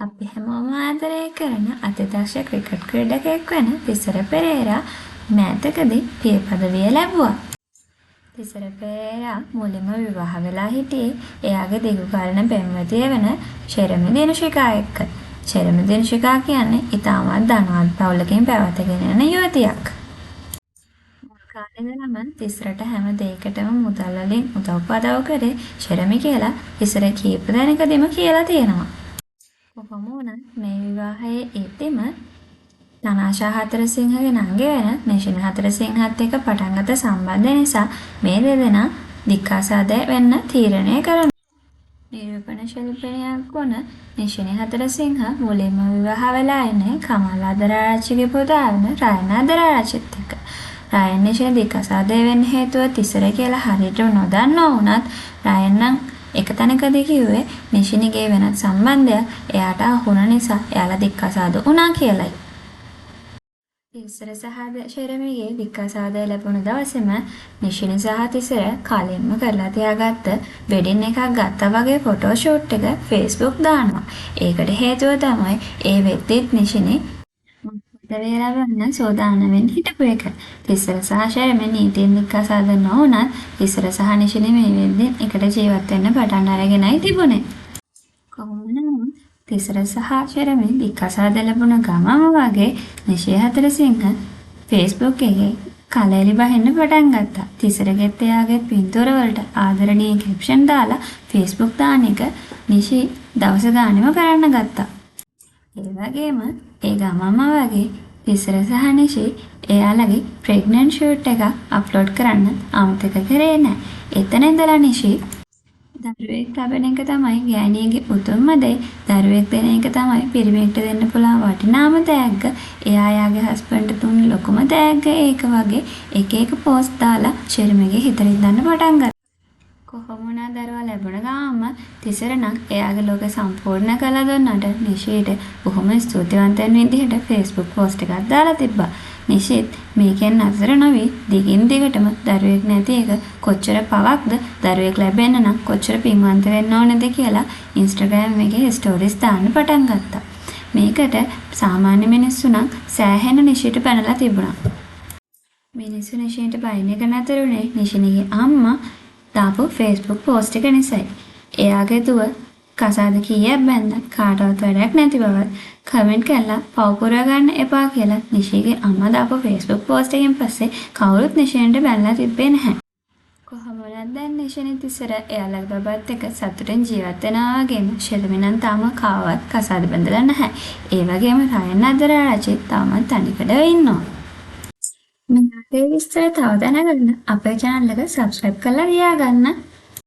අපි හැමෝම ආදරය කරන අතිදක්ෂ ක්‍රිකට් ක්‍රීඩකයෙක් වෙන තිසර පෙරේරා මෑතකදී පිය පදවිය ලැබුවා. තිසර පෙරේරා මුලින්ම විවාහ වෙලා හිටියේ එයාගේ දිගුකාලීන පෙම්වතිය වෙන ශෙරමි දිනුෂිකා එක්ක. ශෙරමි දිනුෂිකා කියන්නේ ඉතාමත් ධනවත් පවුලකින් පැවතගෙන යන යුවතියක්. මුල් කාලේ ඉඳලම තිසරට හැම දෙයකටම මුදල් වලින් උදව් පදව් කරේ ශෙරමි කියලා තිසර කීප දෙනෙකදීම කියලා තියෙනවා. කොහොම වුණත් මේ විවාහයේ ඊටෙම තනාෂා හතරසිංහගේ නංගි වෙන නිෂින හතරසිංහත් එක්ක පටන් ගත්ත සම්බන්ධය නිසා මේ දෙදෙනා දික්කාසාදය වෙන්න තීරණය කරනවා. නිරූපණ ශිල්පිනියක් වුණ නිෂිනි හතරසිංහ මුලින්ම විවාහ වෙලා ඉන්නේ කමල් අදරාරච්චිගේ පුතා වෙන රයන් අදරාරච්චිත් එක්ක. රයන් නිෂින දික්කාසාදය වෙන්න හේතුව තිසර කියලා හරියට නොදන්නව වුණත් රයන් නම් එක තැනකදී කිව්වේ නිෂිනිගේ වෙනත් සම්බන්ධයක් එයාට අහුණ නිසා එයාලා දික්කසාද වුණා කියලයි. තිසර සහ ශෙරමිගේ දික්කසාදය ලැබුණ දවසේම නිෂිනි සහ තිසර කලින්ම කරලා තියාගත්ත වෙඩින් එකක් ගත්තා වගේ ෆොටෝ ෂූට් එක Facebook දානවා. ඒකට හේතුව තමයි ඒ වෙද්දිත් නිෂිනි වේලා වන්න සෝදානමින් හිටපු එක. තිසර සහ ශෙරමි නීතියෙන් දික්කසාද නොවුණත් තිසර සහ නිෂිනි මේ වෙද්දී එකට ජීවත් වෙන්න පටන් අරගෙනයි තිබුණේ. කොහොම නමුත් තිසර සහ ශෙරමි දික්කසාද ලැබුණ ගමම වගේ නිෂේ හතරසිංහ Facebook එකේ කලෙලි බහින්න පටන් ගත්තා. තිසරගෙත් එයාගෙත් පින්තූර වලට ආදරණීය කැප්ෂන් දාලා Facebook දාන එක නිෂි දවස ගානෙම කරන්න ගත්තා. ඒ වගේම ඒ ගමම වගේ තිසර සහ නිෂි එයාලගේ ප්‍රෙග්නන්ට් ෂූට් එක අප්ලෝඩ් කරන්න අමතක කරේ නැහැ. එතන ඉඳලා නිෂි දරුවෙක් ලැබෙන එක තමයි ගෑණියගේ උතුම්ම දේ. දරුවෙක් දෙන එක තමයි පිරිමියෙක්ට දෙන්න පුළුවන් වටිනාම තෑග්ග. එයා යාගේ හස්බන්ඩ්ට දුන්න ලොකුම තෑග්ග ඒක වගේ එක එක පෝස්ට් දාලා ශෙරමිගේ හිත රිදන්න පටන් ගත්තා. කොහොම වුණත් දරුවා ලැබුණ ගාම තිසර නම් එයාගේ ලෝක සම්පූර්ණ කළා දුන්නට නිෂිට බොහොම ස්තුතිවන්ත වෙන විදිහට Facebook post එකක් දාලා තිබ්බා. නිෂිත් මේකෙන් නතර නොවි දිගින් දිගටම දරුවෙක් නැති එක කොච්චර පවක්ද දරුවෙක් ලැබෙන්න නම් කොච්චර පින්වන්ත වෙන්න ඕනද කියලා Instagram එකේ ස්ටෝරිස් දාන්න පටන් ගත්තා. මේකට සාමාන්‍ය මිනිස්සු නම් සෑහෙන නිෂිට පැනලා තිබුණා. මිනිස්සු නිෂිට බයින් එක නතරුනේ නිෂිනිගේ අම්මා දාපු Facebook post එක නිසායි. එයාගේ දුව කසාද කීයක් බැන්දත් කාටවත් වැඩක් නැති බවත් කමෙන්ට් කරලා පව් පුරව ගන්න එපා කියලා නිෂිගේ අම්මා දාපු Facebook post එකෙන් පස්සේ කවුරුත් නිෂින්ට බැනලා තිබ්බේ නැහැ. කොහොම වුණත් දැන් නිෂිනි තිසර එයාලගේ බබත් එක්ක සතුටින් ජීවත් වෙනවා වගේම ශෙරමි නම් තාම කාවත් කසාද බැඳලා නැහැ. ඒ වගේම රයන් අදරාරච්චි තාමත් තනිකඩ ඉන්නවා. මේ විස්තර තව දැනගන්න අපේ channel එක subscribe කරලා තියාගන්න.